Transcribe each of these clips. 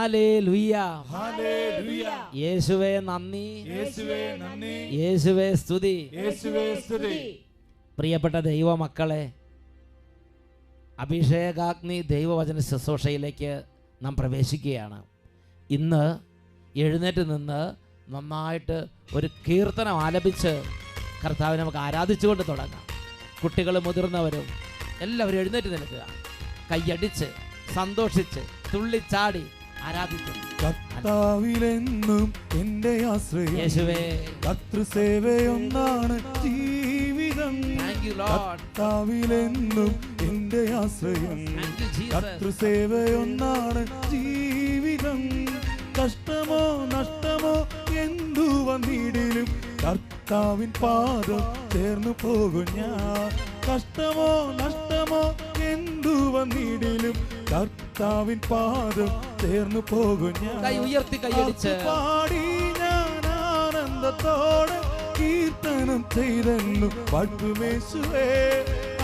Hallelujah, യേശുവേ നന്ദി, യേശുവേ സ്തുതി. പ്രിയപ്പെട്ട ദൈവമക്കളെ, അഭിഷേകാഗ്നി ദൈവവചന ശുശ്രൂഷയിലേക്ക് നാം പ്രവേശിക്കുകയാണ്. ഇന്ന് എഴുന്നേറ്റ് നിന്ന് നന്നായിട്ട് ഒരു കീർത്തനം ആലപിച്ച് കർത്താവിനെ നമുക്ക് ആരാധിച്ചുകൊണ്ട് തുടങ്ങാം. കുട്ടികളും മുതിർന്നവരും എല്ലാവരും എഴുന്നേറ്റ് നിൽക്കുക, കൈയടിച്ച് സന്തോഷിച്ച് തുള്ളിച്ചാടി ആരാധിക്കും. കർത്താവിലെന്നും എന്റെ ആശ്രയം, യേശുവേ കർത്തൃസേവയൊന്നാണ് ജീവിതം. കർത്താവിലെന്നും എന്റെ ആശ്രയം, കർത്തൃസേവയൊന്നാണ് ജീവിതം. കഷ്ടമോ നഷ്ടമോ എന്തു വന്നിടിലും കർത്താവിൻ പാദം ചേർന്നു പോകും ഞാൻ. കഷ്ടമോ നഷ്ടമോ എന്തു വന്നിടിലും കർത്താവിൻ പാദം ചേർന്നു പോകും ഞാൻ. പാടി ഞാൻ ആനന്ദത്തോടെ കീർത്തനം ചെയ്തെന്നു പാട്ടുമേശുവേ.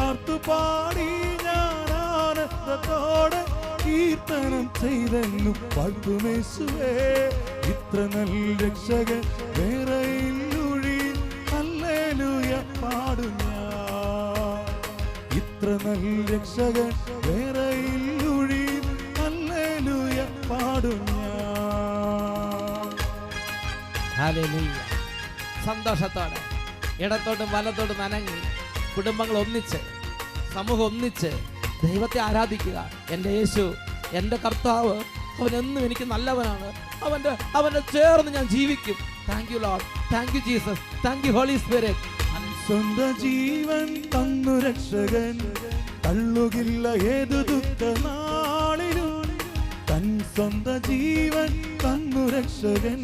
ആർത്തുപാടി ഞാൻ ആനന്ദത്തോടെ കീർത്തനം ചെയ്തെന്നു പാട്ടുമേശുവേ. ഇത്ര നല്ല രക്ഷകൻ വേറെയില്ലൊഴി, ഹല്ലേലൂയ പാടും ഞാൻ. ഇത്ര നല്ല രക്ഷകൻ വേറെയില്ലൊഴി, ഹല്ലേലൂയ പാടും ഞാൻ. ഹല്ലേലൂയ. സന്തോഷത്തോടെ ഇടത്തോട്ടും വലത്തോട്ടും നനങ്ങി കുടുംബങ്ങൾ ഒന്നിച്ച്, സമൂഹം ഒന്നിച്ച് ദൈവത്തെ ആരാധിക്കുക. എൻ്റെ യേശു, എൻ്റെ കർത്താവ്, അവനെന്നും എനിക്ക് നല്ലവനാണ്. അവൻ്റെ ചേർന്ന് ഞാൻ ജീവിക്കും. Thank you Lord, thank you Jesus, thank you Holy Spirit. സ്വന്തം ജീവൻ തന്നു രക്ഷകൻ, തള്ളുകില്ല ഏതു ദുഃഖ നാളിലും. തൻ സ്വന്തം ജീവൻ തന്നു രക്ഷകൻ,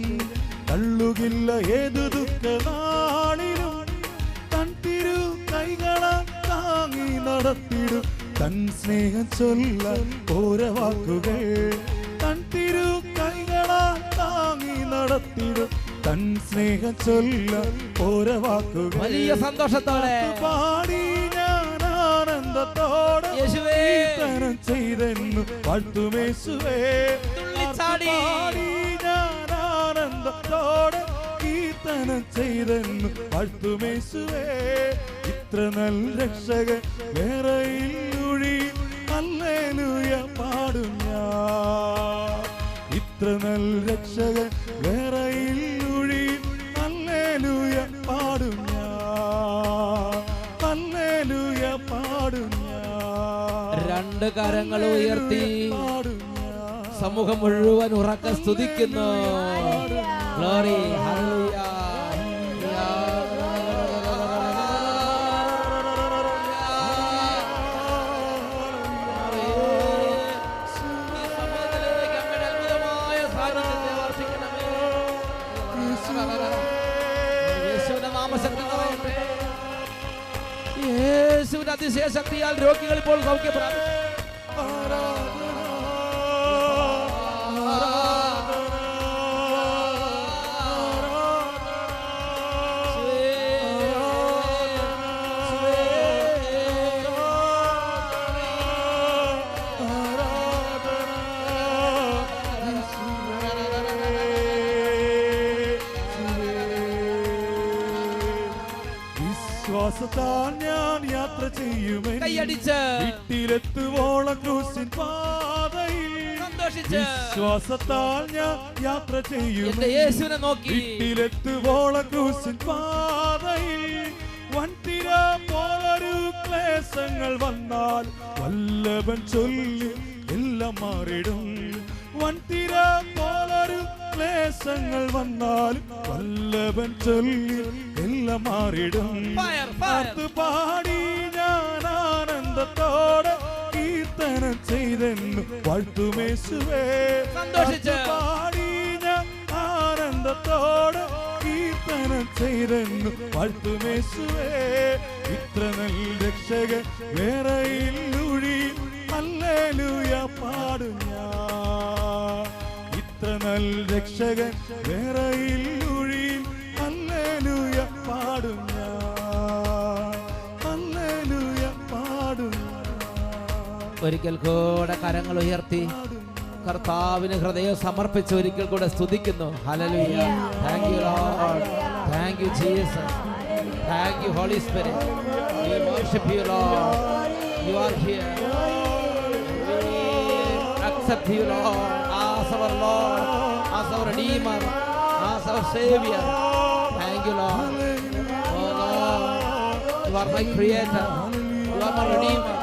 തള്ളുകില്ല ഏതു ദുഃഖ നാളിലും. തൻ തിരു കൈകളാൽ താങ്ങി നടത്തിടും, തൻ സ്നേഹം ചൊല്ല ഓരോ വാക്കുകൾ. തൻ തിരു കൈകളാൽ താങ്ങി നടത്തിടും, തൻ സ്നേഹം ചൊല്ല ഓരോ വാക്കുകൾ. വലിയ സന്തോഷത്തോടെ പാടി ഞാൻ ആനന്ദത്തോടെ കീർത്തനം ചെയ്തെന്നു പാട്ടുമേശുവേ. പാടി ഞാൻ ആനന്ദത്തോടെ കീർത്തനം ചെയ്തെന്നു പാട്ടുമേശുവേ. ഇത്ര നല്ല രക്ഷകൻ വേറെയില്ലൊഴി, ഹല്ലേലൂയ പാടും ഞാൻ. ഇത്ര നല്ല രക്ഷകൻ വേറെയില്ലൊഴി, ഹല്ലേലൂയ പാടും ഞാൻ. ഹല്ലേലൂയ പാടും ഞാൻ. രണ്ട് കരങ്ങൾ ഉയർത്തി സമൂഹം മുഴുവൻ ഉറക്ക സ്തുതിക്കുന്നു. Glory, hallelujah. യേശുവിന്റെ അതിശയ ശക്തിയാൽ രോഗികൾ ഇപ്പോൾ സൗഖ്യം പ്രാപിച്ചു. വിശ്വാസത്താൽ ഞാൻ യാത്ര ചെയ്യുമേ, വീട്ടിലെത്തുവോളം ക്രൂശിൻ പാതയിൽ. വിശ്വാസത്താൽ ഞാൻ യാത്ര ചെയ്യുമേ, യേശുവിനെ നോക്കി വീട്ടിലെത്തുവോളം ക്രൂശിൻ പാതയിൽ. വൻതിര പോലൊരു ക്ലേശങ്ങൾ വന്നാൽ വല്ലഭൻ ചൊല്ലി എല്ലാം മാറിടും. വൻതിര പോലൊരു ക്ലേശങ്ങൾ വന്നാൽ വല്ലഭൻ ചൊല്ലി എല്ലാം മാറിടും. പാടി ഞാൻ ആനന്ദത്തോടെ കീർത്തനം ചെയ്തെന്നു വാഴ്ത്തുമേശുവേ. പാടി ഞാൻ ആനന്ദത്തോടെ കീർത്തനം ചെയ്തെന്നു വാഴ്ത്തുമേശുവേ. ഇത്ര നല്ല രക്ഷകൻ വേറെയില്ലൊഴി, ഹല്ലേലൂയ പാടും ഞാൻ. ഇത്ര നല്ല രക്ഷകൻ വേറെയില്ലൊഴി, ഹല്ലേലൂയ പാടും ഞാൻ. ഹല്ലേലൂയ പാടും ഞാൻ. ഒരിക്കൽ കൂടെ കരങ്ങൾ ഉയർത്തി കർത്താവിന് ഹൃദയം സമർപ്പിച്ച് ഒരിക്കൽ കൂടെ സ്തുതിക്കുന്നു. ഹല്ലേലൂയ. Thank you Lord. Thank you Jesus. Thank you Holy Spirit. We worship you Lord. You are here. We accept you Lord as our Lord, as our Redeemer, as our Savior. Thank you Lord. Oh Lord, you are my Creator. You are my Redeemer.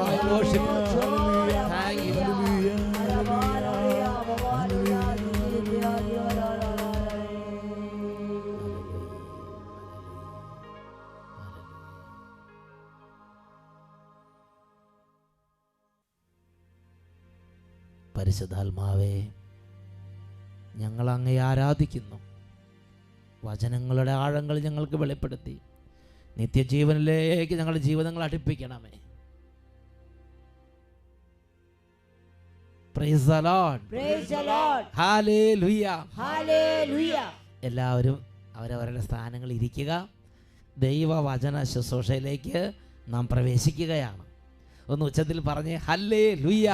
I worship you. Thank you. പരിശുദ്ധാത്മാവേ, ഞങ്ങൾ അങ്ങയെ ആരാധിക്കുന്നു. വചനങ്ങളുടെ ആഴങ്ങൾ ഞങ്ങൾക്ക് വെളിപ്പെടുത്തി നിത്യജീവനിലേക്ക് ഞങ്ങളുടെ ജീവിതങ്ങൾ അടുപ്പിക്കണമേ. Praise the Lord. Praise the Lord. Hallelujah. Hallelujah. എല്ലാവരും അവരവരുടെ സ്ഥാനങ്ങളിൽ ഇരിക്കുക. ദൈവവചന ശുശ്രൂഷയിലേക്ക് നാം പ്രവേശിക്കുകയാണ്. ഒന്ന് ഉച്ചത്തിൽ പറഞ്ഞ് ഹല്ലേലൂയ.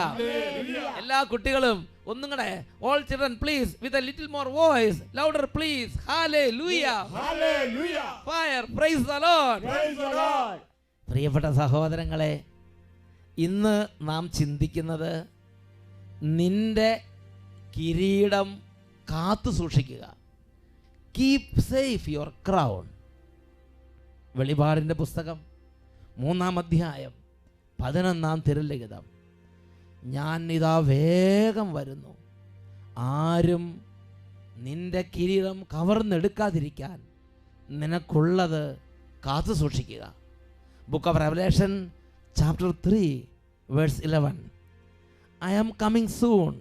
എല്ലാ കുട്ടികളും ഒന്നും കൂടെ, all children please with a little more voice, louder please. Hallelujah. Hallelujah. Fire. Praise the Lord. Praise the Lord. പ്രിയപ്പെട്ട സഹോദരങ്ങളെ, ഇന്ന് നാം ചിന്തിക്കുന്നത് നിന്റെ കിരീടം കാത്തു സൂക്ഷിക്കുക. Keep safe your crown. വെളിപാടിൻ്റെ പുസ്തകം 3-ാം അധ്യായം 11-ാം തിരുലിഖിതം. ഞാൻ ഇതാ വേഗം വരുന്നു, ആരും നിന്റെ കിരീടം കവർന്നെടുക്കാതിരിക്കാൻ നിനക്കുള്ളത് കാത്തു സൂക്ഷിക്കുക. Book of Revelation chapter 3 verse 11. I am coming soon.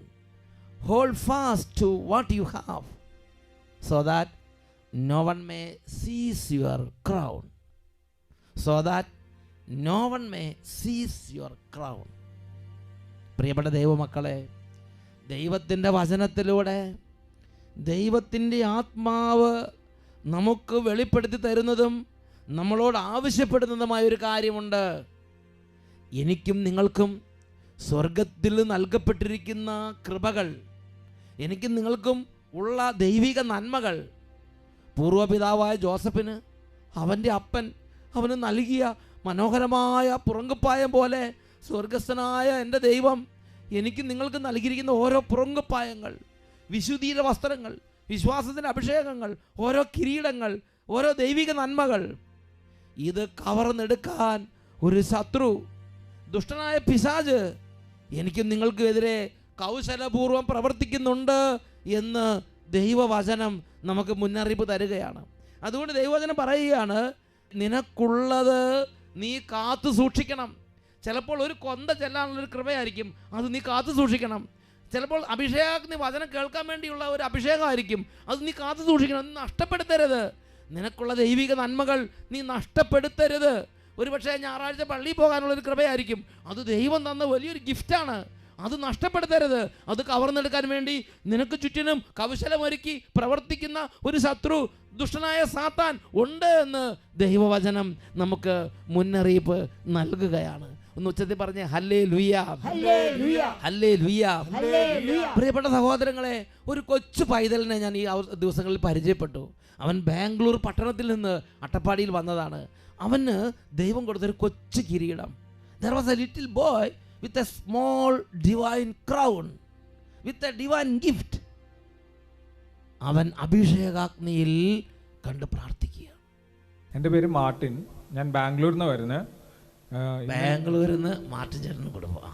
Hold fast to what you have, so that no one may seize your crown. So that no one may seize your crown. പ്രിയപ്പെട്ട ദൈവമക്കളെ, ദൈവത്തിൻ്റെ വചനത്തിലൂടെ ദൈവത്തിൻ്റെ ആത്മാവ് നമുക്ക് വെളിപ്പെടുത്തി തരുന്നതും നമ്മളോട് ആവശ്യപ്പെടുന്നതുമായ ഒരു കാര്യമുണ്ട്. എനിക്കും നിങ്ങൾക്കും സ്വർഗത്തിൽ നൽകപ്പെട്ടിരിക്കുന്ന കൃപകൾ, എനിക്കും നിങ്ങൾക്കും ഉള്ള ദൈവിക നന്മകൾ പൂർവ്വപിതാവായ ജോസഫിന് അവൻ്റെ അപ്പൻ അവന് നൽകിയ മനോഹരമായ പുറങ്കുപ്പായം പോലെ സ്വർഗസ്ഥനായ എൻ്റെ ദൈവം എനിക്ക് നിങ്ങൾക്ക് നൽകിയിരിക്കുന്ന ഓരോ പുറങ്കുപ്പായങ്ങൾ, വിശുദ്ധിയുടെ വസ്ത്രങ്ങൾ, വിശ്വാസത്തിൻ്റെ അഭിഷേകങ്ങൾ, ഓരോ കിരീടങ്ങൾ, ഓരോ ദൈവിക നന്മകൾ, ഇത് കവർന്നെടുക്കാൻ ഒരു ശത്രു, ദുഷ്ടനായ പിശാച് എനിക്കും നിങ്ങൾക്കും എതിരെ കൗശലപൂർവ്വം പ്രവർത്തിക്കുന്നുണ്ട് എന്ന് ദൈവവചനം നമുക്ക് മുന്നറിയിപ്പ് തരികയാണ്. അതുകൊണ്ട് ദൈവവചനം പറയുകയാണ്, നിനക്കുള്ളത് നീ കാത്തു സൂക്ഷിക്കണം. ചിലപ്പോൾ ഒരു കൊന്ത ചെല്ലാനുള്ളൊരു കൃപയായിരിക്കും, അത് നീ കാത്തു സൂക്ഷിക്കണം. ചിലപ്പോൾ അഭിഷേകാഗ്നി വചനം കേൾക്കാൻ വേണ്ടിയുള്ള ഒരു അഭിഷേകമായിരിക്കും, അത് നീ കാത്തു സൂക്ഷിക്കണം. നീ നഷ്ടപ്പെടുത്തരുത്. നിനക്കുള്ള ദൈവിക നന്മകൾ നീ നഷ്ടപ്പെടുത്തരുത്. ഒരുപക്ഷെ ഞായറാഴ്ച പള്ളിയിൽ പോകാനുള്ളൊരു കൃപയായിരിക്കും, അത് ദൈവം തന്ന വലിയൊരു ഗിഫ്റ്റാണ്, അത് നഷ്ടപ്പെടുത്തരുത്. അത് കവർന്നെടുക്കാൻ വേണ്ടി നിനക്ക് ചുറ്റിനും കൗശലമൊരുക്കി പ്രവർത്തിക്കുന്ന ഒരു ശത്രു, ദുഷ്ടനായ സാത്താൻ ഉണ്ട് എന്ന് ദൈവവചനം നമുക്ക് മുന്നറിയിപ്പ് നൽകുകയാണ്. ഒന്ന് ഉച്ചത്തിൽ പറഞ്ഞേ ഹല്ലേലൂയ, ഹല്ലേലൂയ, ഹല്ലേലൂയ. ഹല്ലേലൂയ. പ്രിയപ്പെട്ട സഹോദരങ്ങളെ, ഒരു കൊച്ചു പൈതലിനെ ഞാൻ ഈ ദിവസങ്ങളിൽ പരിചയപ്പെട്ടു. അവൻ ബാംഗ്ലൂർ പട്ടണത്തിൽ നിന്ന് അട്ടപ്പാടിയിൽ വന്നതാണ്. അവന് ദൈവം കൊടുത്തൊരു കൊച്ചു കിരീടം. There was a little boy with a small divine crown, with a divine gift. അവൻ അഭിഷേകാഗ്നിയിൽ കണ്ട് പ്രാർത്ഥിക്കുക. എൻ്റെ പേര് മാർട്ടിൻ, ഞാൻ ബാംഗ്ലൂരിൽ നിന്ന് വരുന്നത്. ബാംഗ്ലൂരിൽ നിന്ന് മാർട്ടിൻ ചേട്ടന് കൊടുക്കുക.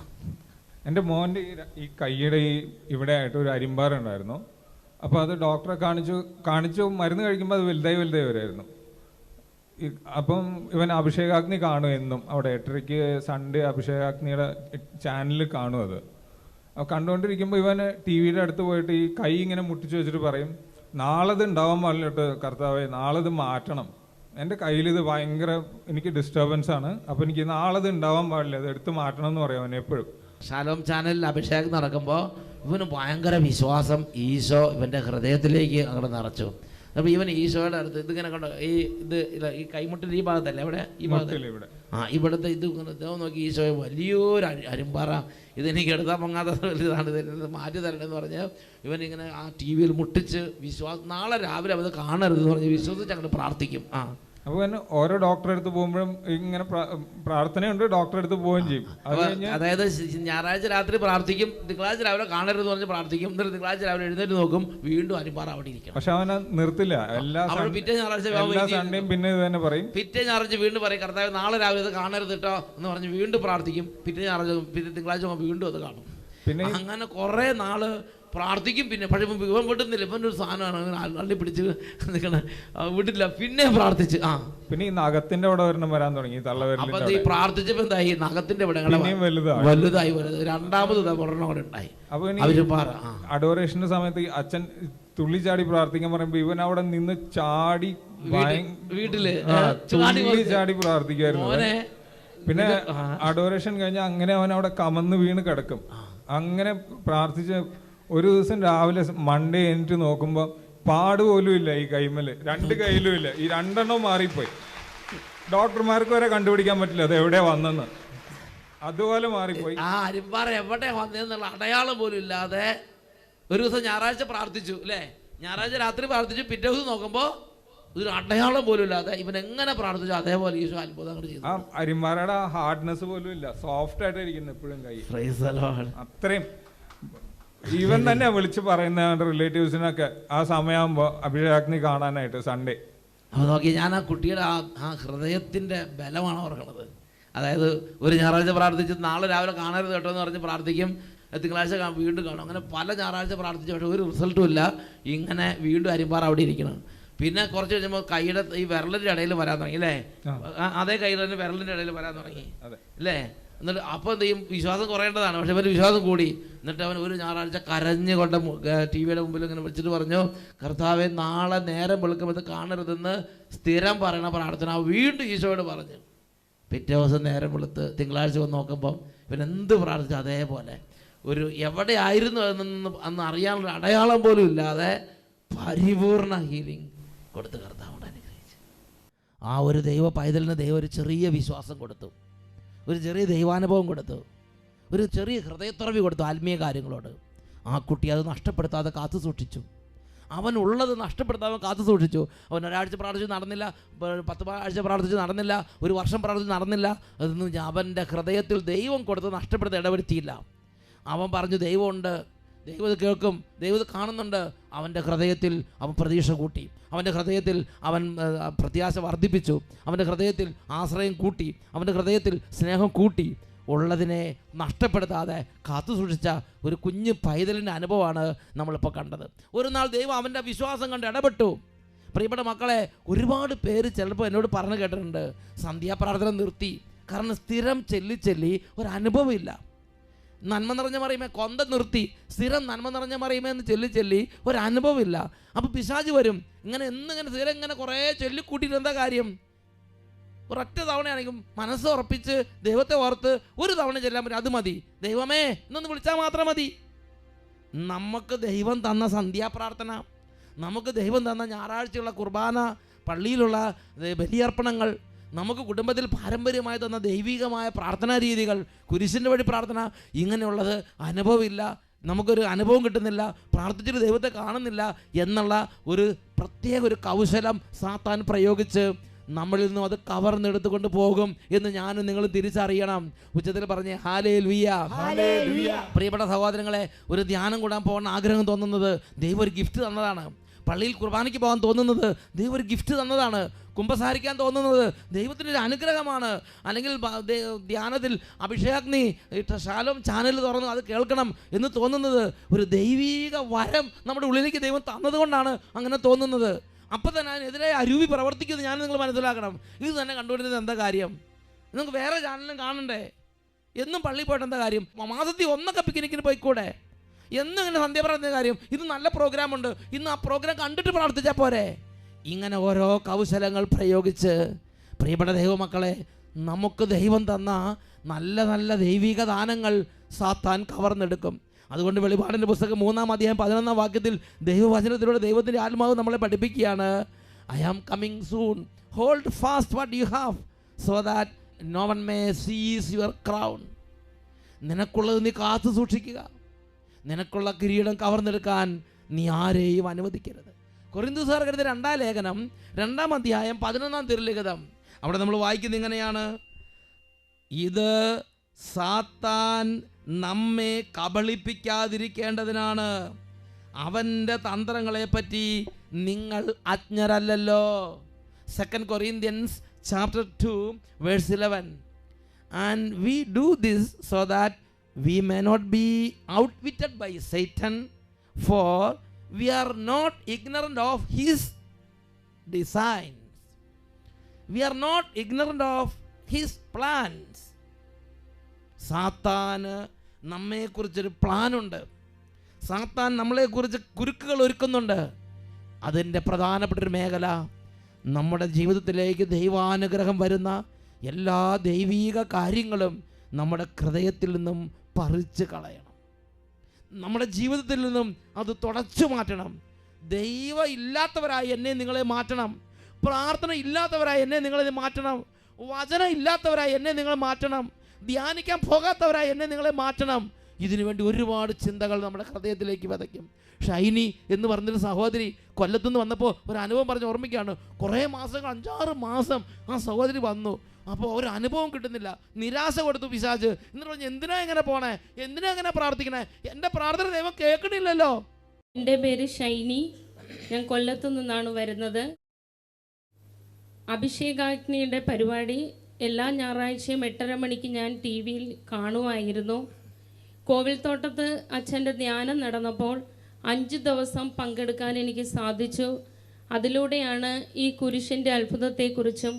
എൻ്റെ മോൻ്റെ ഈ കൈയുടെ ഇവിടെ ആയിട്ട് ഒരു അരിമ്പാറുണ്ടായിരുന്നു. അപ്പോൾ അത് ഡോക്ടറെ കാണിച്ചു മരുന്ന് കഴിക്കുമ്പോൾ അത് വലുതായി വരുമായിരുന്നു. അപ്പം ഇവൻ അഭിഷേകാഗ്നി കാണും എന്നും. അവിടെ 8:30 സൺഡേ അഭിഷേകാഗ്നിയുടെ ചാനലിൽ കാണും. അത് കണ്ടുകൊണ്ടിരിക്കുമ്പോൾ ഇവൻ TV-യുടെ അടുത്ത് പോയിട്ട് ഈ കൈ ഇങ്ങനെ മുട്ടിച്ച് വെച്ചിട്ട് പറയും, നാളെ ഇത് ഉണ്ടാവാൻ പാടില്ലിട്ട് കർത്താവേ, നാളെ ഇത് മാറ്റണം. എൻ്റെ കയ്യിൽ ഇത് ഭയങ്കര എനിക്ക് ഡിസ്റ്റർബൻസ് ആണ്, അപ്പോൾ എനിക്ക് നാളെ ഇത് ഉണ്ടാവാൻ പാടില്ല, ഇത് എടുത്ത് മാറ്റണം എന്ന് പറയും അവൻ എപ്പോഴും. ഷാലോം ചാനലിൽ അഭിഷേകം നടക്കുമ്പോൾ ഇവന് ഭയങ്കര വിശ്വാസം ഈശോ ഇവൻ്റെ ഹൃദയത്തിലേക്ക് അങ്ങോട്ട് നിറച്ചു. അപ്പോൾ ഇവൻ ഈശോയുടെ അടുത്ത് ഇതിങ്ങനെ കണ്ടോ, ഈ കൈമുട്ടിൻ്റെ ഈ ഭാഗത്തല്ലേ അവിടെ, ഈ ഭാഗത്ത് ഇവിടുത്തെ ഇത് നോക്കി ഈശോയെ വലിയൊരു അരിമ്പാറ, ഇതെനിക്ക് എടുത്താൽ പൊങ്ങാത്ത ഇതാണ്, ഇത് മാറ്റി തരണമെന്ന് പറഞ്ഞ് ഇവനിങ്ങനെ ആ ടി വിയിൽ മുട്ടിച്ച് നാളെ രാവിലെ അത് കാണരുതെന്ന് പറഞ്ഞ് വിശ്വസിച്ച് അങ്ങോട്ട് പ്രാർത്ഥിക്കും. അപ്പോൾ ഓരോ ഡോക്ടറെ അടുത്ത് പോകുമ്പോഴും ഇങ്ങനെ പ്രാർത്ഥനയുണ്ട്, ഡോക്ടറെ അടുത്ത് പോവുകയും ചെയ്യും. അതായത് ഞായറാഴ്ച രാത്രി പ്രാർത്ഥിക്കും, തിങ്കളാഴ്ച രാവിലെ കാണരുതെന്ന് പറഞ്ഞ് പ്രാർത്ഥിക്കും, എന്നിട്ട് തിങ്കളാഴ്ച രാവിലെ എഴുന്നേറ്റ് നോക്കും, വീണ്ടും അരിമ്പാറ അവിടെ ഇരിക്കും. പക്ഷെ അവനെ നിർത്തില്ല, പിറ്റേ ഞായറാഴ്ച പിന്നെ ഇത് തന്നെ പറയും, പിറ്റേ ഞായറാഴ്ച വീണ്ടും പറയും കർത്താവ് നാളെ രാവിലെ അത് കാണരുത് കേട്ടോ എന്ന് പറഞ്ഞ് വീണ്ടും പ്രാർത്ഥിക്കും. പിറ്റേ ഞായറാഴ്ച തിങ്കളാഴ്ച വീണ്ടും അത് കാണും. പിന്നെ അങ്ങനെ കുറേ നാള് പ്രാർത്ഥിക്കും. പിന്നെ പക്ഷേ ഇവൻ വിടുന്നില്ല, ഇവൻ്റെ ഒരു സാധനമാണ് അള്ളി പിടിച്ച് നിൽക്കണ, വിടില്ല. പിന്നെ പ്രാർത്ഥിച്ച് പിന്നെ ഈ നഖത്തിന്റെ അവിടെ ഒരെണ്ണം വരാൻ തുടങ്ങി, അപ്പൊ ഈ പ്രാർത്ഥിച്ചപ്പോ എന്തായി, നഖത്തിന്റെ ഇവിടെ വലുതായി വരുന്നത്, രണ്ടാമത് ഒരെണ്ണം കൂടെ ഉണ്ടായി. അപ്പൊ അഡോറേഷന്റെ സമയത്ത് അച്ഛൻ തുള്ളി ചാടി പ്രാർത്ഥിക്കാൻ പറയുമ്പോ ഇവൻ അവിടെ നിന്ന് ചാടി വീട്ടില് ചാടി പ്രാർത്ഥിക്കുമായിരുന്നു. പിന്നെ അഡോറേഷൻ കഴിഞ്ഞാൽ അങ്ങനെ അവൻ അവിടെ കമന്ന് വീണ് കിടക്കും. അങ്ങനെ പ്രാർത്ഥിച്ച് ഒരു ദിവസം രാവിലെ മൺഡേ എനിക്ക് നോക്കുമ്പോ പാട് പോലും ഇല്ല ഈ കൈമല്, രണ്ട് കൈയിലും ഇല്ല, ഈ രണ്ടെണ്ണം മാറിപ്പോയി. ഡോക്ടർമാർക്ക് വരെ കണ്ടുപിടിക്കാൻ പറ്റില്ല അത് എവിടെ വന്നെന്ന്, അതുപോലെ മാറിപ്പോയി. ആ അരിമ്പാറ എവിടെ വന്നതെന്നുള്ള അടയാളം പോലും ഇല്ലാതെ ഒരു ദിവസം ഞായറാഴ്ച പ്രാർത്ഥിച്ചു അല്ലേ, ഞായറാഴ്ച രാത്രി പ്രാർത്ഥിച്ചു, പിറ്റേ ദിവസം നോക്കുമ്പോ ഒരു അടയാളം പോലും ഇല്ലാതെ ഇവൻ എങ്ങനെ പ്രാർത്ഥിച്ചു അതേപോലെ ഈശോ അത്ഭുതങ്ങൾ ചെയ്തു. ആ അരിമ്പാറയുടെ ഹാർഡ്നെസ് പോലും ഇല്ല, സോഫ്റ്റ് ആയിട്ട് ഇരിക്കുന്നു എപ്പോഴും കൈ, അത്രയും. ഈവൻ തന്നെ വിളിച്ച് പറയുന്ന റിലേറ്റീവ്സിനൊക്കെ ആ സമയമാകുമ്പോൾ അഭിഷേകാഗ്നി കാണാനായിട്ട് സൺഡേ. അപ്പോൾ നോക്കി, ഞാൻ ആ കുട്ടിയുടെ ആ ഹൃദയത്തിൻ്റെ ബലമാണ് ഓർക്കണത്. അതായത് ഒരു ഞായറാഴ്ച പ്രാർത്ഥിച്ച് നാളെ രാവിലെ കാണരുത് കേട്ടോ എന്ന് പറഞ്ഞ് പ്രാർത്ഥിക്കും, തിങ്കളാഴ്ച വീണ്ടും കാണും. അങ്ങനെ പല ഞായറാഴ്ച പ്രാർത്ഥിച്ചു, പക്ഷേ ഒരു റിസൾട്ടും ഇല്ല. ഇങ്ങനെ വീണ്ടും അരിമ്പാറ അവിടെ ഇരിക്കണം. പിന്നെ കുറച്ച് കഴിയുമ്പോൾ കൈയുടെ ഈ വിരലിൻ്റെ ഇടയിൽ വരാൻ തുടങ്ങി അല്ലേ, അതേ കൈയിൽ തന്നെ വിരലിൻ്റെ ഇടയിൽ വരാൻ തുടങ്ങി അല്ലേ. എന്നിട്ട് അപ്പോൾ എന്ത് ചെയ്യും, വിശ്വാസം കുറയേണ്ടതാണ്, പക്ഷെ അവന് വിശ്വാസം കൂടി. എന്നിട്ട് അവൻ ഒരു ഞായറാഴ്ച കരഞ്ഞുകൊണ്ട് ടി വിയുടെ മുമ്പിൽ ഇങ്ങനെ വിളിച്ചിട്ട് പറഞ്ഞു, കർത്താവെ നാളെ നേരം വെളുക്കുമ്പോൾ കാണരുതെന്ന് സ്ഥിരം പറയണ പ്രാർത്ഥന വീണ്ടും ഈശോയോട് പറഞ്ഞു. പിറ്റേ ദിവസം നേരം വെളുത്ത് തിങ്കളാഴ്ച വന്ന് നോക്കുമ്പം ഇവൻ എന്ത് പ്രാർത്ഥിച്ചു അതേപോലെ ഒരു എവിടെ ആയിരുന്നു അന്ന് അറിയാനുള്ള അടയാളം പോലും ഇല്ലാതെ പരിപൂർണ ഹീലിംഗ് കൊടുത്ത് കർത്താവ് അനുഗ്രഹിച്ചു. ആ ഒരു ദൈവ പൈതലിന് ദൈവം ഒരു ചെറിയ വിശ്വാസം കൊടുത്തു, ഒരു ചെറിയ ദൈവാനുഭവം കൊടുത്തു, ഒരു ചെറിയ ഹൃദയത്തുറവി കൊടുത്തു ആത്മീയ കാര്യങ്ങളോട്. ആ കുട്ടി അത് നഷ്ടപ്പെടുത്താതെ കാത്തു സൂക്ഷിച്ചു, അവനുള്ളത് നഷ്ടപ്പെടുത്താതെ കാത്തു സൂക്ഷിച്ചു. അവൻ ഒരാഴ്ച പ്രാർത്ഥിച്ച് നടന്നില്ല, 10 ആഴ്ച പ്രാർത്ഥിച്ച് നടന്നില്ല, ഒരു വർഷം പ്രാർത്ഥിച്ച് നടന്നില്ല. അതൊന്നും അവൻ്റെ ഹൃദയത്തിൽ ദൈവം കൊടുത്ത് നഷ്ടപ്പെടുത്താൻ ഇടവരുത്തിയില്ല. അവൻ പറഞ്ഞു ദൈവമുണ്ട്, ദൈവം ഇത് കേൾക്കും, ദൈവം ഇത് കാണുന്നുണ്ട്. അവൻ്റെ ഹൃദയത്തിൽ അവൻ പ്രതീക്ഷ കൂട്ടി, അവൻ്റെ ഹൃദയത്തിൽ അവൻ പ്രത്യാശ വർദ്ധിപ്പിച്ചു, അവൻ്റെ ഹൃദയത്തിൽ ആശ്രയം കൂട്ടി, അവൻ്റെ ഹൃദയത്തിൽ സ്നേഹം കൂട്ടി. ഉള്ളതിനെ നഷ്ടപ്പെടുത്താതെ കാത്തു സൂക്ഷിച്ച ഒരു കുഞ്ഞു പൈതലിൻ്റെ അനുഭവമാണ് നമ്മളിപ്പോൾ കണ്ടത്. ഒരു നാൾ ദൈവം അവൻ്റെ വിശ്വാസം കണ്ട് ഇടപെട്ടു. പ്രിയപ്പെട്ട മക്കളെ, ഒരുപാട് പേര് ചിലപ്പോൾ എന്നോട് പറഞ്ഞു കേട്ടിട്ടുണ്ട്, സന്ധ്യാപ്രാർത്ഥന നിർത്തി, കാരണം സ്ഥിരം ചെല്ലി ഒരു അനുഭവമില്ല. നന്മ നിറഞ്ഞ മറിയുമേ കൊന്ത നിർത്തി, സ്ഥിരം നന്മ നിറഞ്ഞ മറിയുമേ എന്ന് ചൊല്ലി ഒരു അനുഭവമില്ല. അപ്പോൾ പിശാച് വരും, എന്നിങ്ങനെ സ്ഥിരം ഇങ്ങനെ കുറേ ചൊല്ലിക്കൂട്ടിയിട്ട് എന്താ കാര്യം? ഒരൊറ്റ തവണയാണെങ്കിൽ മനസ്സ് ഉറപ്പിച്ച് ദൈവത്തെ ഓർത്ത് ഒരു തവണ ചെല്ലാൻ പറ്റും, അത് മതി. ദൈവമേ എന്നൊന്ന് വിളിച്ചാൽ മാത്രം മതി. നമുക്ക് ദൈവം തന്ന സന്ധ്യാപ്രാർത്ഥന, നമുക്ക് ദൈവം തന്ന ഞായറാഴ്ചയുള്ള കുർബാന, പള്ളിയിലുള്ള ബലിയർപ്പണങ്ങൾ, നമുക്ക് കുടുംബത്തിൽ പാരമ്പര്യമായി തന്ന ദൈവികമായ പ്രാർത്ഥനാ രീതികൾ, കുരിശിൻ്റെ വഴി പ്രാർത്ഥന, ഇങ്ങനെയുള്ളത് അനുഭവമില്ല, നമുക്കൊരു അനുഭവം കിട്ടുന്നില്ല, പ്രാർത്ഥിച്ചിട്ട് ദൈവത്തെ കാണുന്നില്ല എന്നുള്ള ഒരു പ്രത്യേക ഒരു കൗശലം സാത്താൻ പ്രയോഗിച്ച് നമ്മളിൽ നിന്നും അത് കവർന്നെടുത്തുകൊണ്ട് പോകും എന്ന് ഞാനും നിങ്ങൾ തിരിച്ചറിയണം. ഉച്ചത്തിൽ പറഞ്ഞേ ഹല്ലേലൂയ. പ്രിയപ്പെട്ട സഹോദരങ്ങളെ, ഒരു ധ്യാനം കൂടാൻ പോകാൻ ആഗ്രഹം തോന്നുന്നത് ദൈവം ഒരു ഗിഫ്റ്റ് തന്നതാണ്. പള്ളിയിൽ കുർബാനയ്ക്ക് പോകാൻ തോന്നുന്നത് ദൈവം ഒരു ഗിഫ്റ്റ് തന്നതാണ്. കുമ്പസാരിക്കാൻ തോന്നുന്നത് ദൈവത്തിൻ്റെ ഒരു അനുഗ്രഹമാണ്. അല്ലെങ്കിൽ ധ്യാനത്തിൽ അഭിഷേകാഗ്നി ഷാലോം ചാനൽ തുറന്ന് അത് കേൾക്കണം എന്ന് തോന്നുന്നത് ഒരു ദൈവീക വരം നമ്മുടെ ഉള്ളിലേക്ക് ദൈവം തന്നതുകൊണ്ടാണ് അങ്ങനെ തോന്നുന്നത്. അപ്പം തന്നെ അതിനെതിരെ അരൂപി പ്രവർത്തിക്കുന്നത് ഞാൻ നിങ്ങൾ മനസ്സിലാക്കണം. ഇത് തന്നെ കണ്ടുകൊണ്ടിരുന്നത് എന്താ കാര്യം? നിങ്ങൾക്ക് വേറെ ചാനലും കാണണ്ടേ? എന്നും പള്ളിയിൽ പോയിട്ട് എന്താ കാര്യം? മാസത്തിൽ ഒന്നൊക്കെ പിക്നിക്കിന് പോയിക്കൂടെ? എന്നും ഇങ്ങനെ സന്ധ്യ പറയുന്ന കാര്യം? ഇത് നല്ല പ്രോഗ്രാമുണ്ട്, ഇന്ന് ആ പ്രോഗ്രാം കണ്ടിട്ട് പ്രാർത്ഥിച്ചാൽ പോരെ? ഇങ്ങനെ ഓരോ കൗശലങ്ങൾ പ്രയോഗിച്ച് പ്രിയപ്പെട്ട ദൈവമക്കളെ, നമുക്ക് ദൈവം തന്ന നല്ല നല്ല ദൈവിക ദാനങ്ങൾ സാത്താൻ കവർന്നെടുക്കും. അതുകൊണ്ട് വെളിപാടിൻ്റെ പുസ്തകം 3-ാം അധ്യായം 11-ാം വാക്യത്തിൽ ദൈവവചനത്തിലൂടെ ദൈവത്തിൻ്റെ ആത്മാവ് നമ്മളെ പഠിപ്പിക്കുകയാണ്, I am coming soon, hold fast what you have so that no one may seize your crown. നിനക്കുള്ളത് നീ കാത്തു സൂക്ഷിക്കുക, നിനക്കുള്ള കിരീടം കവർന്നെടുക്കാൻ നീ ആരെയും അനുവദിക്കരുത്. കൊരിന്ത്യർ എഴുതിയ 2-ാം ലേഖനം 2-ാം അധ്യായം 11-ാം തിരുലിഖിതം, അവിടെ നമ്മൾ വായിക്കുന്നത് ഇങ്ങനെയാണ്, ഇത് സാത്താൻ നമ്മെ കബളിപ്പിക്കാതിരിക്കേണ്ടതിനാണ്, അവൻ്റെ തന്ത്രങ്ങളെപ്പറ്റി നിങ്ങൾ അജ്ഞരല്ലല്ലോ. 2 Corinthians chapter 2 verse 11. And we do this so that we may not be outwitted by Satan, for we are not ignorant of his designs. We are not ignorant of his plans. സാത്താന് നമ്മെക്കുറിച്ചൊരു പ്ലാനുണ്ട്. സാത്താൻ നമ്മളെക്കുറിച്ച് കുരുക്കുകൾ ഒരുക്കുന്നുണ്ട്. അതിൻ്റെ പ്രധാനപ്പെട്ടൊരു മേഖല നമ്മുടെ ജീവിതത്തിലേക്ക് ദൈവാനുഗ്രഹം വരുന്ന എല്ലാ ദൈവീക കാര്യങ്ങളും നമ്മുടെ ഹൃദയത്തിൽ നിന്നും പറിച്ച് കളയണം. നമ്മുടെ ജീവിതത്തിൽ നിന്നും അത് തുടച്ചു മാറ്റണം. ദൈവം ഇല്ലാത്തവരായി എന്നെ നിങ്ങളെ മാറ്റണം. പ്രാർത്ഥന ഇല്ലാത്തവരായി എന്നെ നിങ്ങളെ മാറ്റണം. വചനം ഇല്ലാത്തവരായി എന്നെ നിങ്ങൾ മാറ്റണം. ധ്യാനിക്കാൻ പോകാത്തവരായി എന്നെ നിങ്ങളെ മാറ്റണം. ഇതിനുവേണ്ടി ഒരുപാട് ചിന്തകൾ നമ്മുടെ ഹൃദയത്തിലേക്ക് വിതയ്ക്കും. ഷൈനി എന്ന് പറഞ്ഞൊരു സഹോദരി കൊല്ലത്തുനിന്ന് വന്നപ്പോൾ ഒരു അനുഭവം പറഞ്ഞ് ഓർമ്മിക്കുകയാണ്. കുറേ മാസങ്ങൾ 5-6 മാസം ആ സഹോദരി വന്നു. അപ്പോൾ ഒരു അനുഭവം കിട്ടുന്നില്ല. നിരാശ കൊടുത്തു പിശാച്. എന്നിട്ട് പറഞ്ഞു, എന്തിനാ ഇങ്ങനെ പോണേ, എന്തിനാ ഇങ്ങനെ പ്രാർത്ഥിക്കണേ, എൻ്റെ പ്രാർത്ഥന ദൈവം കേൾക്കണില്ലല്ലോ. എൻ്റെ പേര് ഷൈനി, ഞാൻ കൊല്ലത്തു നിന്നാണ് വരുന്നത്. അഭിഷേകാഗ്നിയുടെ പരിപാടി എല്ലാ ഞായറാഴ്ചയും 8:30 മണിക്ക് ഞാൻ TV യിൽ കാണുമായിരുന്നു. കോവിൽത്തോട്ടത്ത് അച്ഛൻ്റെ ധ്യാനം നടന്നപ്പോൾ 5 ദിവസം പങ്കെടുക്കാൻ എനിക്ക് സാധിച്ചു. അതിലൂടെയാണ് ഈ കുരിശിൻ്റെ അത്ഭുതത്തെക്കുറിച്ചും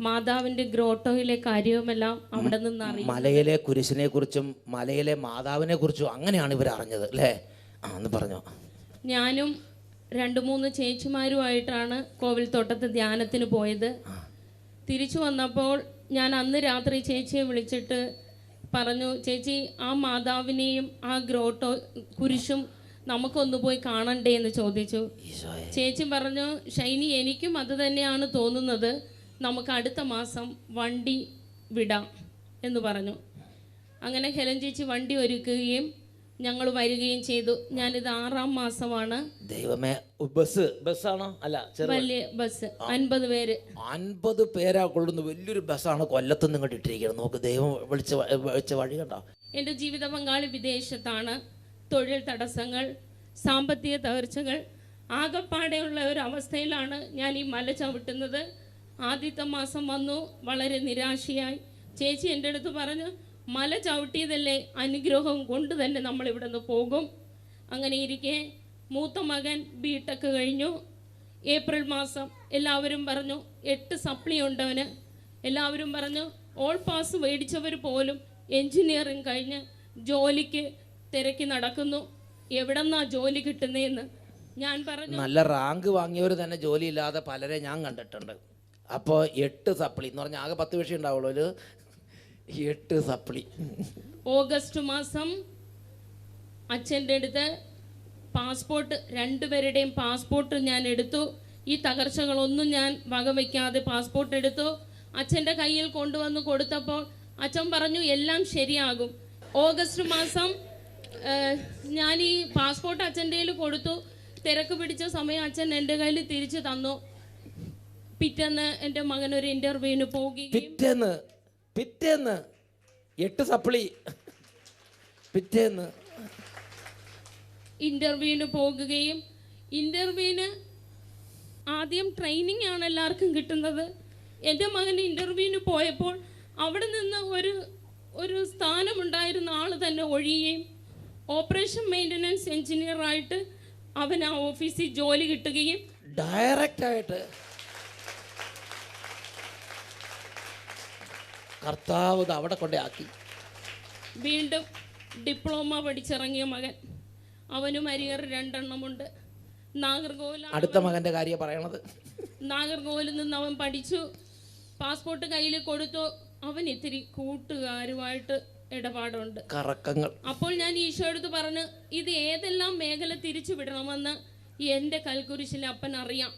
മാതാവിൻ്റെ ഗ്രോട്ടോയിലെ കാര്യവുമെല്ലാം അവിടെ നിന്ന് അറിയാം. മലയിലെ കുരിശിനെ കുറിച്ചും മലയിലെ മാതാവിനെ കുറിച്ചും അങ്ങനെയാണ് ഇവർ അറിഞ്ഞത് അല്ലേ? എന്ന് പറഞ്ഞോ. ഞാനും 2-3 ചേച്ചിമാരുമായിട്ടാണ് കോവിൽത്തോട്ടത്ത് ധ്യാനത്തിന് പോയത്. തിരിച്ചു വന്നപ്പോൾ ഞാൻ അന്ന് രാത്രി ചേച്ചിയെ വിളിച്ചിട്ട് പറഞ്ഞു, ചേച്ചി ആ മാതാവിനെയും ആ ഗ്രോട്ടോ കുരിശും നമുക്കൊന്ന് പോയി കാണണ്ടേ എന്ന് ചോദിച്ചു. ചേച്ചി പറഞ്ഞു, ഷൈനി എനിക്കും അത് തന്നെയാണ് തോന്നുന്നത്, നമുക്ക് അടുത്ത മാസം വണ്ടി വിടാം എന്ന് പറഞ്ഞു. അങ്ങനെ ഹെലൻ ചേച്ചി വണ്ടി ഒരുക്കുകയും ഞങ്ങൾ വരികയും ചെയ്തു. ഞാനിത് 6-ാം മാസമാണ്. ദൈവമേ, ബസ്സാണോ? അല്ല, വലിയ ബസ്, 50 പേര്. 50 പേരാ കൊള്ളുന്ന വലിയൊരു ബസ്സാണ് കൊല്ലത്ത് നിങ്ങൾ ഇട്ടിരിക്കുന്നത്. നോക്ക്, ദൈവം വിളിച്ച വഴി കണ്ടോ. എൻ്റെ ജീവിത പങ്കാളി വിദേശത്താണ്. തൊഴിൽ തടസ്സങ്ങൾ, സാമ്പത്തിക തകർച്ചകൾ, ആകപ്പാടെയുള്ള ഒരു അവസ്ഥയിലാണ് ഞാൻ ഈ മല ചവിട്ടുന്നത്. ആദ്യത്തെ മാസം വന്നു, വളരെ നിരാശയായി. ചേച്ചി എൻ്റെ അടുത്ത് പറഞ്ഞു, മല ചവിട്ടിയതല്ലേ, അനുഗ്രഹം കൊണ്ട് തന്നെ നമ്മളിവിടെ നിന്ന് പോകും. അങ്ങനെ ഇരിക്കെ മൂത്ത മകൻ B.Tech കഴിഞ്ഞു. ഏപ്രിൽ മാസം എല്ലാവരും പറഞ്ഞു 8 സപ്ലി ഉണ്ടവന്. എല്ലാവരും പറഞ്ഞു, ഓൾ പാസ് മേടിച്ചവർ പോലും എൻജിനീയറിങ് കഴിഞ്ഞ് ജോലിക്ക് തിരക്കി നടക്കുന്നു. എവിടെന്നാ ജോലി കിട്ടുന്നതെന്ന് ഞാൻ പറഞ്ഞു. നല്ല റാങ്ക് വാങ്ങിയവർ തന്നെ ജോലിയില്ലാതെ പലരെ ഞാൻ കണ്ടിട്ടുണ്ട്. അപ്പോൾ 8 സപ്ലി എന്ന് പറഞ്ഞാൽ ആകെ 10 വിഷയം ഉണ്ടാവുള്ളൂ. ഒരു 8 സപ്ലി. ഓഗസ്റ്റ് മാസം അച്ഛൻ്റെ അടുത്ത് പാസ്പോർട്ട്, 2 പേരുടെയും പാസ്പോർട്ട് ഞാൻ എടുത്തു. ഈ തകർച്ചകളൊന്നും ഞാൻ വകവയ്ക്കാതെ പാസ്പോർട്ട് എടുത്തു. അച്ഛൻ്റെ കയ്യിൽ കൊണ്ടുവന്ന് കൊടുത്തപ്പോൾ അച്ഛൻ പറഞ്ഞു, എല്ലാം ശരിയാകും. ഓഗസ്റ്റ് മാസം ഞാൻ ഈ പാസ്പോർട്ട് അച്ഛൻ്റെ കയ്യിൽ കൊടുത്തു. തിരക്ക് പിടിച്ച സമയം അച്ഛൻ എൻ്റെ കയ്യിൽ തിരിച്ചു തന്നു. പിറ്റേന്ന് എൻ്റെ മകൻ ഒരു ഇൻ്റർവ്യൂവിന് പോവുകയും, പിറ്റേന്ന് 8 സപ്ലി പിറ്റേന്ന് ഇൻ്റർവ്യൂവിന് പോകുകയും, ഇൻ്റർവ്യൂവിന് ആദ്യം ട്രെയിനിങ് ആണ് എല്ലാവർക്കും കിട്ടുന്നത്. എൻ്റെ മകൻ ഇൻ്റർവ്യൂവിന് പോയപ്പോൾ അവിടെ നിന്ന് ഒരു സ്ഥാനമുണ്ടായിരുന്ന ആൾ തന്നെ ഒഴിയുകയും ഓപ്പറേഷൻ മെയിൻ്റനൻസ് എഞ്ചിനീയറായിട്ട് അവൻ ആ ഓഫീസിൽ ജോലി കിട്ടുകയും ഡയറക്റ്റായിട്ട് കർത്താവ് അവിടെ കൊണ്ടേ ആക്കി. വീണ്ടും ഡിപ്ലോമ പഠിച്ചിറങ്ങിയ മകൻ, അവനും അരിയർ 2 എണ്ണമുണ്ട്. അടുത്ത മകൻ്റെ കാര്യം പറയണത്. നാഗർകോവിലിൽ നിന്ന് അവൻ പഠിച്ചു. പാസ്പോർട്ട് കയ്യിൽ കൊടുത്തു. അവൻ ഇത്തിരി കൂട്ടുകാരുമായിട്ട് ഇടപാടുണ്ട്, കറക്കങ്ങൾ. അപ്പോൾ ഞാൻ ഈശോയോട് പറഞ്ഞു, ഇത് ഏതെല്ലാം മേഖല തിരിച്ചു വിടണമെന്ന് എൻ്റെ കൽക്കുരിശിലെ അപ്പൻ അറിയാം.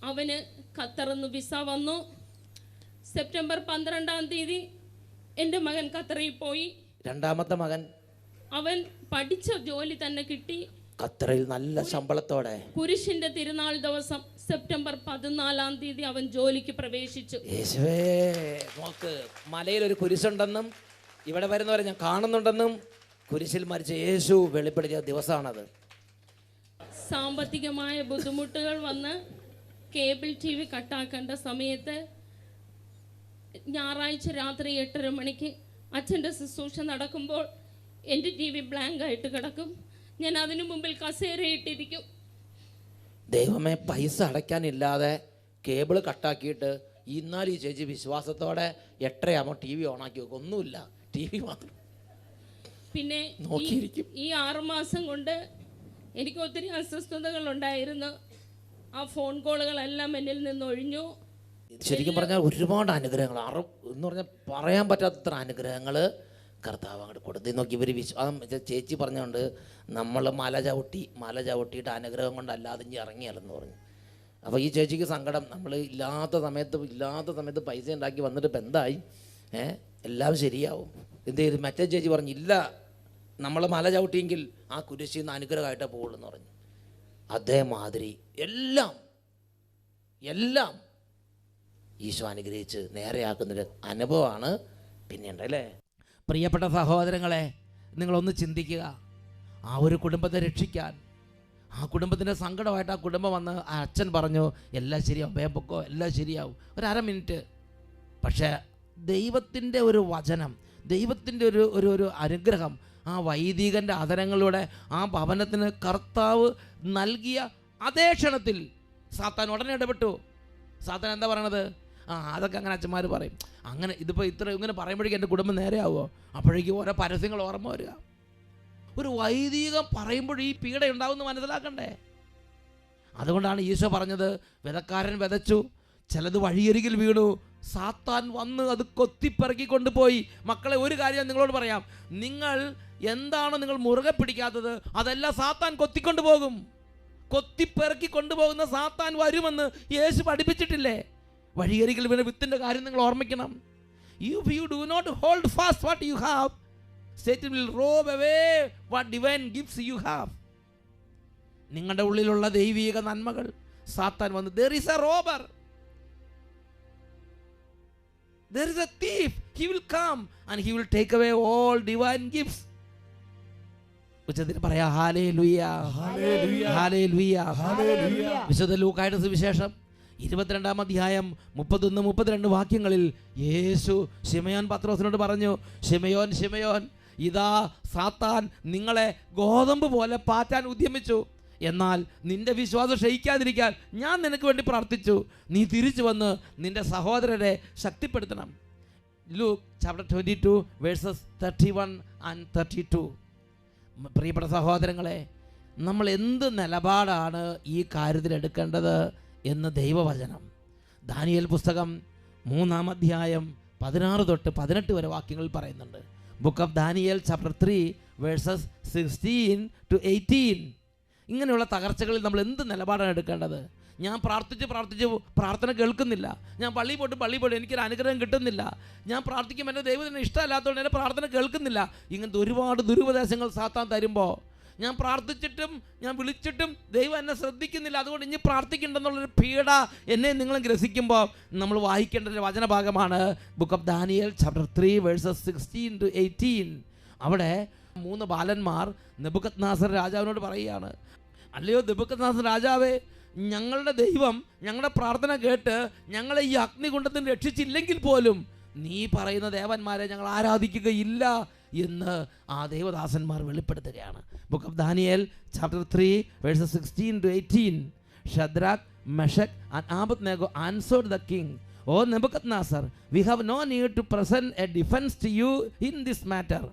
അവന് ഖത്തറിന്ന് വിസ വന്നു. സെപ്റ്റംബർ 12 എൻ്റെ മകൻ ഖത്തറിൽ പോയി. രണ്ടാമത്തെ മകൻ അവൻ പഠിച്ച ജോലി തന്നെ കിട്ടി, ഖത്തറിൽ നല്ല ശമ്പളത്തോടെ. കുരിശിന്റെ തിരുനാൾ ദിവസം സെപ്റ്റംബർ 14 അവൻ ജോലിക്ക് പ്രവേശിച്ചു. യേശുവേ, നോക്ക്, മലയിൽ ഒരു കുരിശുണ്ടെന്നും ഇവിടെ വരുന്നവരെ ഞാൻ കാണുന്നുണ്ടെന്നും കുരിശിൽ മരിച്ച യേശു വെളിപ്പെടുത്തിയ ദിവസമാണത്. സാമ്പത്തികമായ ബുദ്ധിമുട്ടുകൾ വന്ന് കേബിൾ TV കട്ടാക്കേണ്ട സമയത്ത് ഞായറാഴ്ച രാത്രി 8:30 മണിക്ക് അച്ഛൻ്റെ ശുശ്രൂഷ നടക്കുമ്പോൾ എൻ്റെ TV ബ്ലാങ്ക് ആയിട്ട് കിടക്കും. ഞാൻ അതിനു മുമ്പിൽ കസേരയിട്ടിരിക്കും. ദൈവമേ, പൈസ അടയ്ക്കാനില്ലാതെ കേബിൾ കട്ടാക്കിയിട്ട് ഇന്നാലും ഈ ചേച്ചി വിശ്വാസത്തോടെ 8:30 TV ഓണാക്കി വെക്കും. ഒന്നുമില്ല, TV മാത്രം പിന്നെ നോക്കിയിരിക്കും. ഈ 6 മാസം കൊണ്ട് എനിക്ക് ഒത്തിരി അസ്വസ്ഥതകൾ ഉണ്ടായിരുന്നു. ആ ഫോൺ കോളുകളെല്ലാം എന്നിൽ നിന്ന് ഒഴിഞ്ഞു. ശരിക്കും പറഞ്ഞാൽ ഒരുപാട് അനുഗ്രഹങ്ങൾ, എന്ന് പറഞ്ഞാൽ പറയാൻ പറ്റാത്തത്ര അനുഗ്രഹങ്ങൾ കർത്താവ് അങ്ങോട്ട് കൊടുത്തു. നോക്കി ഇവർ ചേച്ചി പറഞ്ഞുകൊണ്ട് നമ്മൾ മല ചവിട്ടിയിട്ട് അനുഗ്രഹം കൊണ്ടല്ലാതെ ഇനി ഇറങ്ങിയാലെന്ന് പറഞ്ഞു. അപ്പോൾ ഈ ചേച്ചിക്ക് സങ്കടം, നമ്മൾ ഇല്ലാത്ത സമയത്ത് പൈസ ഉണ്ടാക്കി വന്നിട്ട് ഇപ്പം എന്തായി, എല്ലാം ശരിയാവും. എന്ത് ചെയ്തു? മറ്റേ ചേച്ചി പറഞ്ഞു, ഇല്ല, നമ്മൾ മല ചവിട്ടിയെങ്കിൽ ആ കുരിശിൽ നിന്ന് അനുഗ്രഹമായിട്ടേ പോകുള്ളൂ എന്ന് പറഞ്ഞു. അതേമാതിരി എല്ലാം ഈശോ അനുഗ്രഹിച്ച് നേരെയാക്കുന്നൊരു അനുഭവമാണ് പിന്നെയുണ്ട് അല്ലേ? പ്രിയപ്പെട്ട സഹോദരങ്ങളെ, നിങ്ങളൊന്ന് ചിന്തിക്കുക. ആ ഒരു കുടുംബത്തെ രക്ഷിക്കാൻ, ആ കുടുംബത്തിൻ്റെ സങ്കടമായിട്ട് ആ കുടുംബം വന്ന് ആ അച്ഛൻ പറഞ്ഞു, എല്ലാം ശരിയാവും, വേഗം പൊക്കോ, എല്ലാം ശരിയാവും, ഒരു 1/2 മിനിറ്റ്. പക്ഷേ ദൈവത്തിൻ്റെ ഒരു വചനം, ദൈവത്തിൻ്റെ ഒരു അനുഗ്രഹം ആ വൈദികൻ്റെ അധരങ്ങളിലൂടെ ആ ഭവനത്തിന് കർത്താവ് നൽകിയ അതേ ക്ഷണത്തിൽ സാത്താൻ ഉടനെ ഇടപെട്ടു. സാത്താൻ എന്താ പറയണത്? അതൊക്കെ അങ്ങനെ അച്ഛന്മാർ പറയും, അങ്ങനെ ഇതിപ്പോൾ ഇങ്ങനെ പറയുമ്പോഴേക്കും എൻ്റെ കുടുംബം നേരെയാവുമോ? അപ്പോഴേക്കും ഓരോ പരസ്യങ്ങൾ ഓർമ്മ വരിക. ഒരു വൈദികം പറയുമ്പോൾ ഈ പീഡ ഉണ്ടാവുമെന്ന് മനസ്സിലാക്കണ്ടേ? അതുകൊണ്ടാണ് ഈശോ പറഞ്ഞത്, വിതക്കാരൻ വിതച്ചു, ചിലത് വഴിയരികിൽ വീണു, സാത്താൻ വന്ന് അത് കൊത്തിപ്പിറക്കി കൊണ്ടുപോയി. മക്കളെ, ഒരു കാര്യം നിങ്ങളോട് പറയാം, നിങ്ങൾ എന്താണോ നിങ്ങൾ മുറുകെ പിടിക്കാത്തത് അതെല്ലാം സാത്താൻ കൊത്തിക്കൊണ്ടു പോകും. കൊത്തിപ്പിറക്കി കൊണ്ടുപോകുന്ന സാത്താൻ വരുമെന്ന് യേശു പഠിപ്പിച്ചിട്ടില്ലേ? വഴിയരികിൽ വീണ വിത്തിൻ്റെ കാര്യം നിങ്ങൾ ഓർമ്മിക്കണം. If you do not hold fast what you have, Satan will rob away what divine gifts you have. നിങ്ങളുടെ ഉള്ളിലുള്ള ദൈവിക നന്മകൾ സാത്താൻ വന്ന്, there is a robber, there is a thief, he will come and he will take away all divine gifts. ഉച്ചത്തിൽ പറയാ hallelujah, hallelujah, hallelujah. വിശുദ്ധ ലൂക്കായുടെ സുവിശേഷം 22-ാം അധ്യായം 31-32 വാക്യങ്ങളിൽ യേശു ശിമയോൻ പത്രോസിനോട് പറഞ്ഞു, ശിമയോൻ, ശിമയോൻ, ഇതാ സാത്താൻ നിങ്ങളെ ഗോതമ്പ് പോലെ പാറ്റാൻ ഉദ്യമിച്ചു, എന്നാൽ നിന്റെ വിശ്വാസം ക്ഷയിക്കാതിരിക്കാൻ ഞാൻ നിനക്ക് വേണ്ടി പ്രാർത്ഥിച്ചു. നീ തിരിച്ചു വന്ന് നിന്റെ സഹോദരരെ ശക്തിപ്പെടുത്തണം. Luke chapter 22 verses 31 and 32. പ്രിയപ്പെട്ട സഹോദരങ്ങളെ, നമ്മൾ എന്ത് നിലപാടാണ് ഈ കാര്യത്തിൽ എടുക്കേണ്ടത് എന്ന് ദൈവവചനം ദാനിയേൽ പുസ്തകം 3-ാം അധ്യായം 16 തൊട്ട് 18 വരെ വാക്യങ്ങൾ പറയുന്നുണ്ട്. Book of Daniel chapter 3 verses 16 to 18. ഇങ്ങനെയുള്ള തകർച്ചകളിൽ നമ്മൾ എന്ത് നിലപാടാണ് എടുക്കേണ്ടത്? ഞാൻ പ്രാർത്ഥിച്ച് പ്രാർത്ഥന കേൾക്കുന്നില്ല, ഞാൻ പള്ളി പോയിട്ട് എനിക്കൊരു അനുഗ്രഹം കിട്ടുന്നില്ല, ഞാൻ പ്രാർത്ഥിക്കും എൻ്റെ ദൈവത്തിന് ഇഷ്ടമല്ലാത്തതുകൊണ്ട് എൻ്റെ പ്രാർത്ഥന കേൾക്കുന്നില്ല. ഇങ്ങനത്തെ ഒരുപാട് ദുരുപദേശങ്ങൾ സാത്താൻ തരുമ്പോൾ, ഞാൻ പ്രാർത്ഥിച്ചിട്ടും ഞാൻ വിളിച്ചിട്ടും ദൈവം എന്നെ ശ്രദ്ധിക്കുന്നില്ല, അതുകൊണ്ട് ഇനി പ്രാർത്ഥിക്കണ്ടെന്നുള്ളൊരു പീഡ എന്നെ നിങ്ങളും ഗ്രസിക്കുമ്പോൾ നമ്മൾ വായിക്കേണ്ട ഒരു വചനഭാഗമാണ് book of Daniel chapter 3 verses 16 to 18. അവിടെ 3 ബാലന്മാർ നെബൂഖദ്നേസർ രാജാവിനോട് പറയുകയാണ്, അല്ലയോ നെബൂഖദ്നേസർ രാജാവേ, ഞങ്ങളുടെ ദൈവം ഞങ്ങളുടെ പ്രാർത്ഥന കേട്ട് ഞങ്ങളെ ഈ അഗ്നികുണ്ഡത്തിന് രക്ഷിച്ചില്ലെങ്കിൽ പോലും നീ പറയുന്ന ദേവന്മാരെ ഞങ്ങൾ ആരാധിക്കുകയില്ല എന്ന് ആ ദേവദാസന്മാർ വെളിപ്പെടുത്തുകയാണ്. Book of Daniel chapter 3 verses 16 to 18. Shadrach, Meshach and Abednego answered the king, O Nebuchadnezzar, we have no need to present a defense to you in this matter.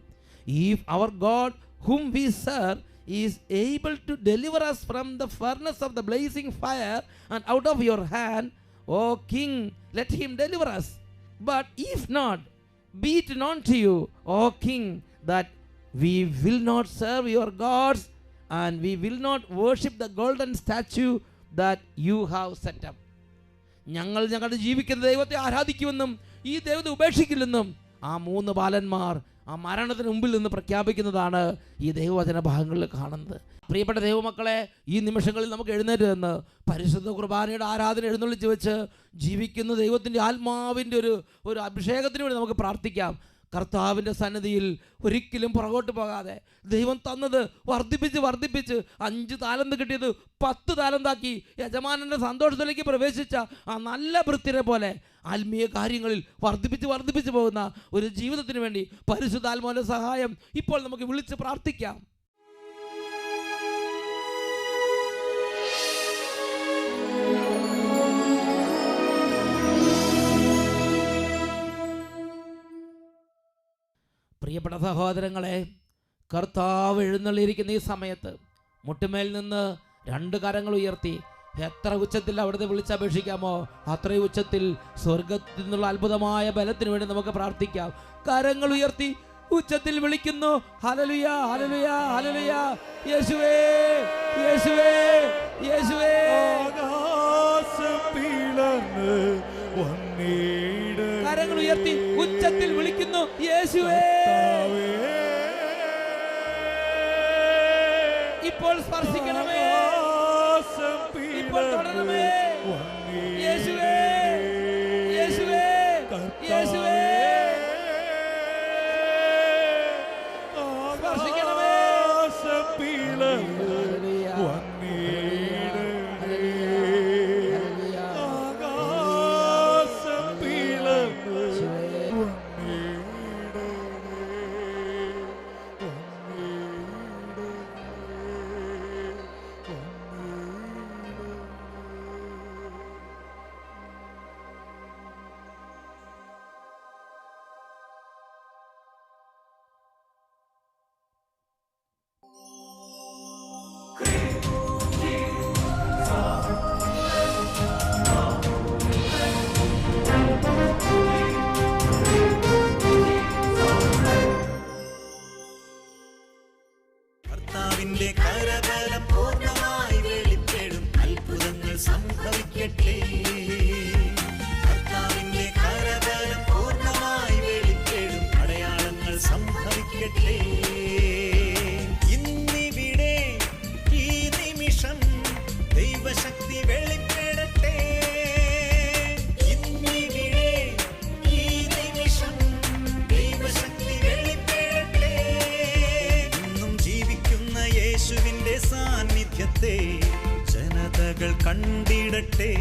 If our God whom we serve is able to deliver us from the furnace of the blazing fire and out of your hand, O king, let him deliver us. But if not, be it known to you, O king, that we will not serve your gods and we will not worship the golden statue that you have set up. ഞങ്ങൾ ഞങ്ങളുടെ ജീവിക്കുന്ന ദൈവത്തെ ആരാധിക്കുമെന്നും ഈ ദൈവത്തെ ഉപേക്ഷിക്കില്ലെന്നും ആ 3 ബാലന്മാർ ആ മരണത്തിന് മുമ്പിൽ നിന്ന് പ്രഖ്യാപിക്കുന്നതാണ് ഈ ദൈവവചന ഭാഗങ്ങളിൽ കാണുന്നത്. പ്രിയപ്പെട്ട ദൈവമക്കളെ, ഈ നിമിഷങ്ങളിൽ നമുക്ക് എഴുന്നേറ്റ് നിന്ന് പരിശുദ്ധ കുർബാനയുടെ ആരാധന എഴുന്നള്ളിച്ച് വെച്ച് ജീവിക്കുന്ന ദൈവത്തിൻ്റെ ആത്മാവിൻ്റെ ഒരു അഭിഷേകത്തിന് വേണ്ടി നമുക്ക് പ്രാർത്ഥിക്കാം. കർത്താവിൻ്റെ സന്നിധിയിൽ ഒരിക്കലും പുറകോട്ട് പോകാതെ ദൈവം തന്നത് വർദ്ധിപ്പിച്ച് 5 താലന്ത് കിട്ടിയത് 10 താലന്താക്കി യജമാനൻ്റെ സന്തോഷത്തിലേക്ക് പ്രവേശിച്ച ആ നല്ല ഭൃത്യരെ പോലെ ആത്മീയ കാര്യങ്ങളിൽ വർദ്ധിപ്പിച്ച് പോകുന്ന ഒരു ജീവിതത്തിന് വേണ്ടി പരിശുദ്ധാത്മാവിൻ്റെ സഹായം ഇപ്പോൾ നമുക്ക് വിളിച്ച് പ്രാർത്ഥിക്കാം. പ്രിയപ്പെട്ട സഹോദരങ്ങളെ, കർത്താവ് എഴുന്നള്ളിയിരിക്കുന്ന ഈ സമയത്ത് മുട്ടുമേൽ നിന്ന് 2 കരങ്ങൾ ഉയർത്തി എത്ര ഉച്ചത്തിൽ അവിടുത്തെ വിളിച്ചപേക്ഷിക്കാമോ അത്രയും ഉച്ചത്തിൽ സ്വർഗത്തിൽ നിന്നുള്ള അത്ഭുതമായ ബലത്തിന് വേണ്ടി നമുക്ക് പ്രാർത്ഥിക്കാം. കരങ്ങൾ ഉയർത്തി ഉച്ചത്തിൽ വിളിക്കുന്നു, ഹല്ലേലൂയ ഹല്ലേലൂയ ഹല്ലേലൂയ, യേശുവേ യേശുവേ യേശുവേ. കരങ്ങൾ ഉയർത്തി ഉച്ചത്തിൽ വിളിക്കുന്നു, യേശുവേ. ഇപ്പോൾ സ്പർശിക്കണമേ, ഇപ്പോൾ തുടരണമേ, യേശുവേ യേശുവേ യേശുവേ. സ്പർശിക്കണമേ. കരബലം പൂർണ്ണമായി വെളിപ്പെടും അത്ഭുതങ്ങൾ സംഭവിക്കട്ടെ. കർത്താവിന്റെ കരബലം പൂർണ്ണമായി വെളിപ്പെടും അടയാളങ്ങൾ സംഭവിക്കട്ടെ. ഇന്നിവിടെ ഈ നിമിഷം ദൈവശക്തി വെളിപ്പെടട്ടെ. ഇന്നിവിടെ ഈ നിമിഷം ദൈവശക്തി വെളിപ്പെടട്ടെ. ഇന്നും ജീവിക്കുന്ന യേശുവിന്റെ സാന്നിധ്യത്തെ ജനതകൾ കണ്ടിടട്ടെ.